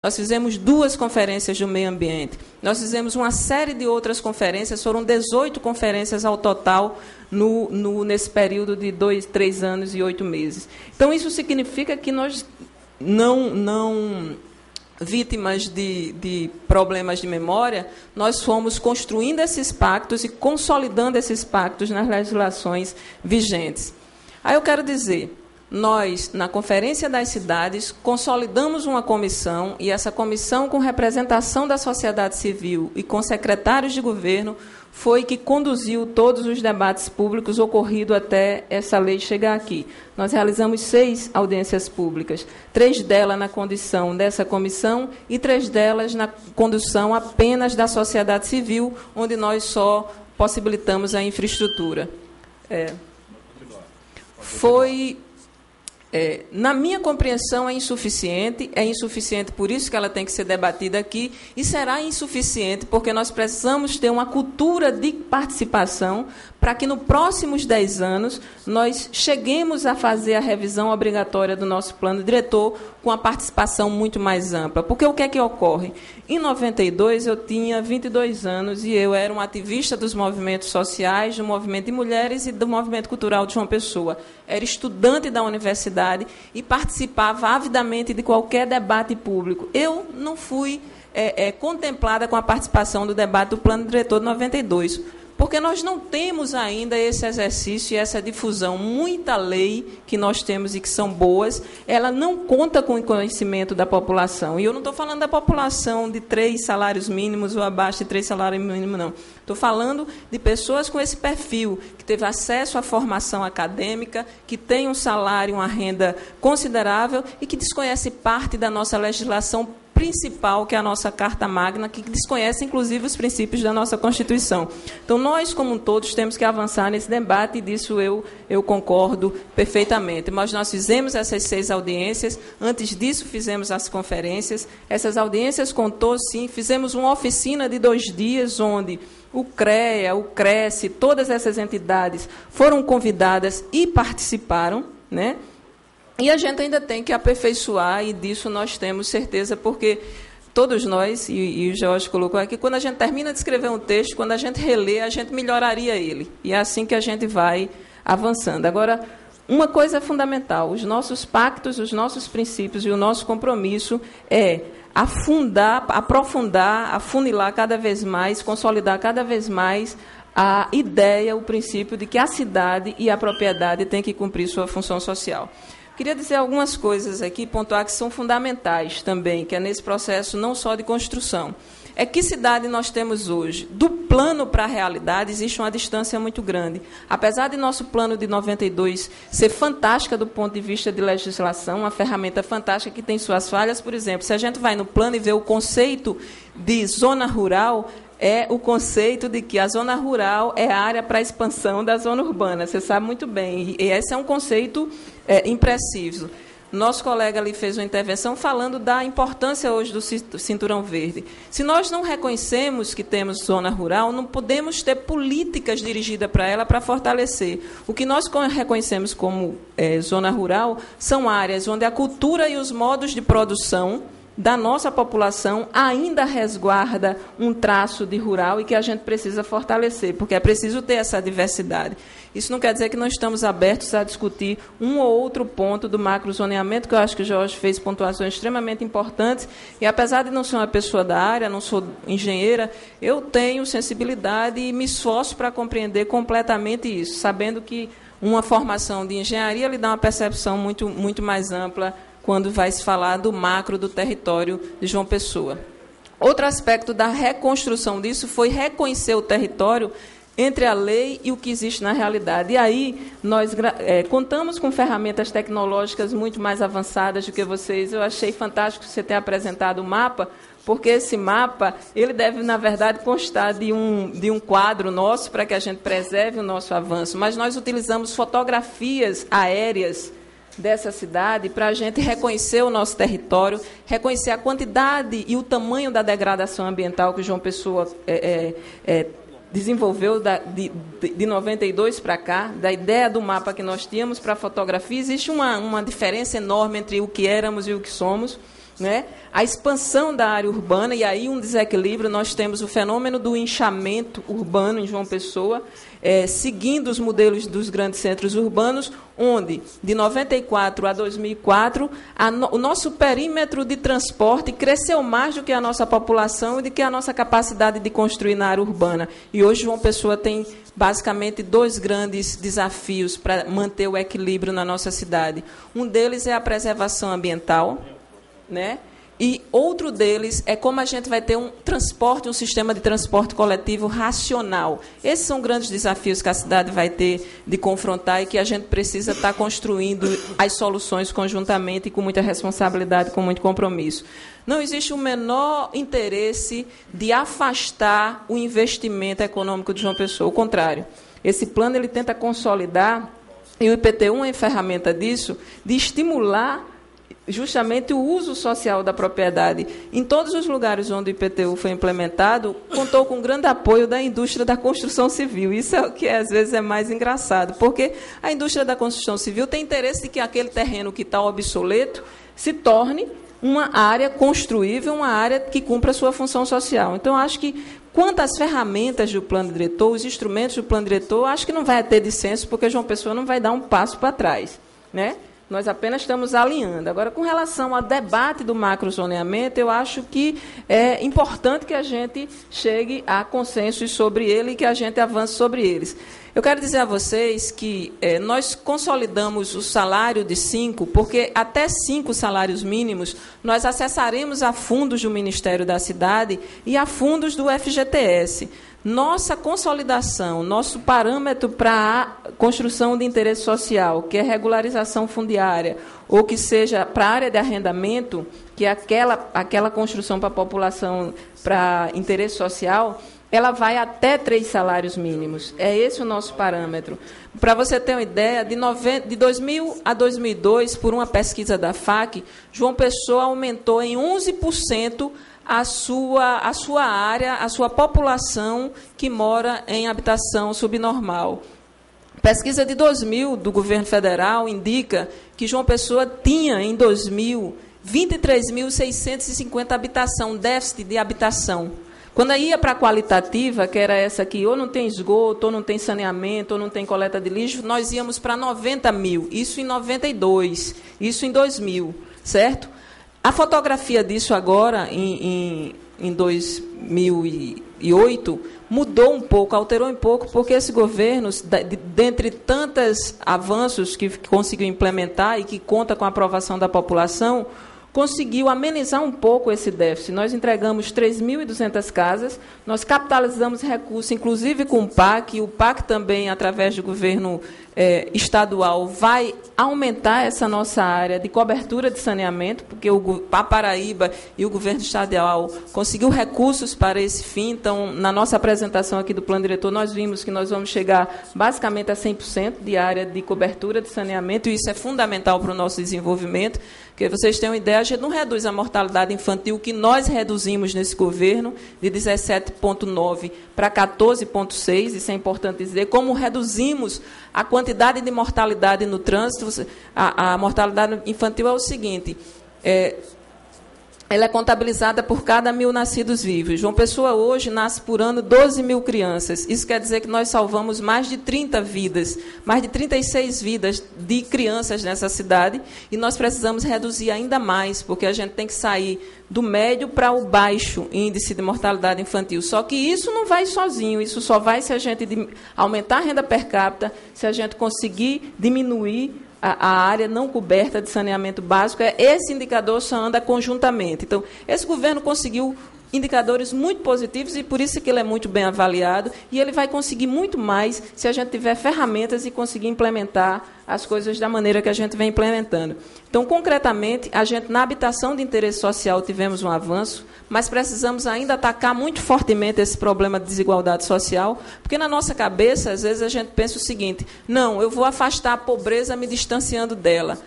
Nós fizemos 2 conferências do meio ambiente. Nós fizemos uma série de outras conferências, foram 18 conferências ao total nesse período de 3 anos e 8 meses. Então, isso significa que nós não vítimas de problemas de memória, nós fomos construindo esses pactos e consolidando esses pactos nas legislações vigentes. Aí eu quero dizer, nós, na Conferência das Cidades, consolidamos uma comissão, e essa comissão, com representação da sociedade civil e com secretários de governo, foi que conduziu todos os debates públicos ocorridos até essa lei chegar aqui. Nós realizamos 6 audiências públicas, 3 delas na condição dessa comissão e 3 delas na condução apenas da sociedade civil, onde nós só possibilitamos a infraestrutura. Na minha compreensão, é insuficiente, por isso que ela tem que ser debatida aqui, e será insuficiente porque nós precisamos ter uma cultura de participação para que, nos próximos 10 anos, nós cheguemos a fazer a revisão obrigatória do nosso plano diretor com a participação muito mais ampla. Porque o que é que ocorre? Em 92, eu tinha 22 anos e eu era um ativista dos movimentos sociais, do movimento de mulheres e do movimento cultural de João Pessoa. Era estudante da universidade e participava avidamente de qualquer debate público. Eu não fui contemplada com a participação do debate do plano diretor de 92, porque nós não temos ainda esse exercício e essa difusão. Muita lei que nós temos e que são boas, ela não conta com o conhecimento da população. E eu não estou falando da população de 3 salários mínimos ou abaixo de 3 salários mínimos, não. Estou falando de pessoas com esse perfil, que teve acesso à formação acadêmica, que tem um salário, uma renda considerável e que desconhece parte da nossa legislação principal, que é a nossa Carta Magna, que desconhece, inclusive, os princípios da nossa Constituição. Então, nós, como todos, temos que avançar nesse debate, e disso eu concordo perfeitamente. Mas nós fizemos essas 6 audiências, antes disso fizemos as conferências, essas audiências contou, sim, fizemos uma oficina de 2 dias, onde o CREA, o CRECE, todas essas entidades foram convidadas e participaram, né? E a gente ainda tem que aperfeiçoar, e disso nós temos certeza, porque todos nós, e o Jorge colocou aqui, quando a gente termina de escrever um texto, quando a gente relê, a gente melhoraria ele. E é assim que a gente vai avançando. Agora, uma coisa fundamental, os nossos pactos, os nossos princípios e o nosso compromisso é aprofundar, afunilar cada vez mais, consolidar cada vez mais a ideia, o princípio de que a cidade e a propriedade têm que cumprir sua função social. Queria dizer algumas coisas aqui, pontuar que são fundamentais também, que é nesse processo não só de construção. É que cidade nós temos hoje? Do plano para a realidade existe uma distância muito grande. Apesar de nosso plano de 92 ser fantástica do ponto de vista de legislação, uma ferramenta fantástica que tem suas falhas, por exemplo, se a gente vai no plano e vê o conceito de zona rural, é o conceito de que a zona rural é a área para a expansão da zona urbana. Você sabe muito bem. E esse é um conceito impreciso. Nosso colega ali fez uma intervenção falando da importância hoje do cinturão verde. Se nós não reconhecemos que temos zona rural, não podemos ter políticas dirigidas para ela para fortalecer. O que nós reconhecemos como zona rural são áreas onde a cultura e os modos de produção da nossa população ainda resguarda um traço de rural e que a gente precisa fortalecer, porque é preciso ter essa diversidade. Isso não quer dizer que não estamos abertos a discutir um ou outro ponto do macrozoneamento, que eu acho que o Jorge fez pontuações extremamente importantes, e apesar de não ser uma pessoa da área, não sou engenheira, eu tenho sensibilidade e me esforço para compreender completamente isso, sabendo que uma formação de engenharia lhe dá uma percepção muito mais ampla quando vai se falar do macro do território de João Pessoa. Outro aspecto da reconstrução disso foi reconhecer o território entre a lei e o que existe na realidade. E aí nós contamos com ferramentas tecnológicas muito mais avançadas do que vocês. Eu achei fantástico você ter apresentado o mapa, porque esse mapa ele deve, na verdade, constar de um quadro nosso para que a gente preserve o nosso avanço. Mas nós utilizamos fotografias aéreas dessa cidade para a gente reconhecer o nosso território, reconhecer a quantidade e o tamanho da degradação ambiental que o João Pessoa desenvolveu de 92 para cá, da ideia do mapa que nós tínhamos para a fotografia. Existe uma diferença enorme entre o que éramos e o que somos. né? A expansão da área urbana, e aí um desequilíbrio, nós temos o fenômeno do inchamento urbano em João Pessoa, seguindo os modelos dos grandes centros urbanos, onde, de 94 a 2004, o nosso perímetro de transporte cresceu mais do que a nossa população e do que a nossa capacidade de construir na área urbana. E hoje João Pessoa tem, basicamente, dois grandes desafios para manter o equilíbrio na nossa cidade. Um deles é a preservação ambiental, né? E outro deles é como a gente vai ter um sistema de transporte coletivo racional. Esses são grandes desafios que a cidade vai ter de confrontar e que a gente precisa estar construindo as soluções conjuntamente e com muita responsabilidade, com muito compromisso. Não existe o menor interesse de afastar o investimento econômico de João Pessoa. Ao contrário, esse plano ele tenta consolidar, e o IPTU é uma ferramenta disso, de estimular justamente o uso social da propriedade. Em todos os lugares onde o IPTU foi implementado, contou com grande apoio da indústria da construção civil. Isso é o que, às vezes, é mais engraçado, porque a indústria da construção civil tem interesse de que aquele terreno que está obsoleto se torne uma área construível, uma área que cumpra a sua função social. Então, acho que, quanto às ferramentas do plano diretor, os instrumentos do plano diretor, acho que não vai ter dissenso, porque João Pessoa não vai dar um passo para trás, né? Nós apenas estamos alinhando. Agora, com relação ao debate do macrozoneamento, eu acho que é importante que a gente chegue a consensos sobre ele e que a gente avance sobre eles. Eu quero dizer a vocês que nós consolidamos o salário de 5, porque até 5 salários mínimos nós acessaremos a fundos do Ministério da Cidade e a fundos do FGTS. Nossa consolidação, nosso parâmetro para a construção de interesse social, que é regularização fundiária, ou que seja para a área de arrendamento, que é aquela construção para a população, para interesse social, ela vai até 3 salários mínimos. É esse o nosso parâmetro. Para você ter uma ideia, de 2000 a 2002, por uma pesquisa da FAC, João Pessoa aumentou em 11% a sua área, a sua população que mora em habitação subnormal. Pesquisa de 2000 do governo federal indica que João Pessoa tinha, em 2000, 23.650 habitação, déficit de habitação. Quando ia para a qualitativa, que era essa aqui, ou não tem esgoto, ou não tem saneamento, ou não tem coleta de lixo, nós íamos para 90 mil. Isso em 92, isso em 2000, certo? A fotografia disso agora, em 2008, mudou um pouco, alterou um pouco, porque esse governo, dentre tantos avanços que conseguiu implementar e que conta com a aprovação da população, conseguiu amenizar um pouco esse déficit. Nós entregamos 3.200 casas, nós capitalizamos recursos, inclusive com o PAC, e o PAC também, através do governo estadual, vai aumentar essa nossa área de cobertura de saneamento, porque a Paraíba e o governo estadual conseguiu recursos para esse fim. Então, na nossa apresentação aqui do plano diretor, nós vimos que nós vamos chegar basicamente a 100% de área de cobertura de saneamento, e isso é fundamental para o nosso desenvolvimento. Porque vocês têm uma ideia, a gente não reduz a mortalidade infantil, que nós reduzimos nesse governo, de 17,9 para 14,6, isso é importante dizer, como reduzimos a quantidade de mortalidade no trânsito. A mortalidade infantil é o seguinte, ela é contabilizada por cada 1.000 nascidos vivos. João Pessoa hoje nasce por ano 12 mil crianças. Isso quer dizer que nós salvamos mais de 30 vidas, mais de 36 vidas de crianças nessa cidade, e nós precisamos reduzir ainda mais, porque a gente tem que sair do médio para o baixo índice de mortalidade infantil. Só que isso não vai sozinho, isso só vai se a gente aumentar a renda per capita, se a gente conseguir diminuir a área não coberta de saneamento básico. Esse indicador só anda conjuntamente. Então, esse governo conseguiu indicadores muito positivos, e por isso que ele é muito bem avaliado, e ele vai conseguir muito mais se a gente tiver ferramentas e conseguir implementar as coisas da maneira que a gente vem implementando. Então, concretamente, a gente, na habitação de interesse social, tivemos um avanço, mas precisamos ainda atacar muito fortemente esse problema de desigualdade social, porque na nossa cabeça, às vezes, a gente pensa o seguinte: não, eu vou afastar a pobreza me distanciando dela.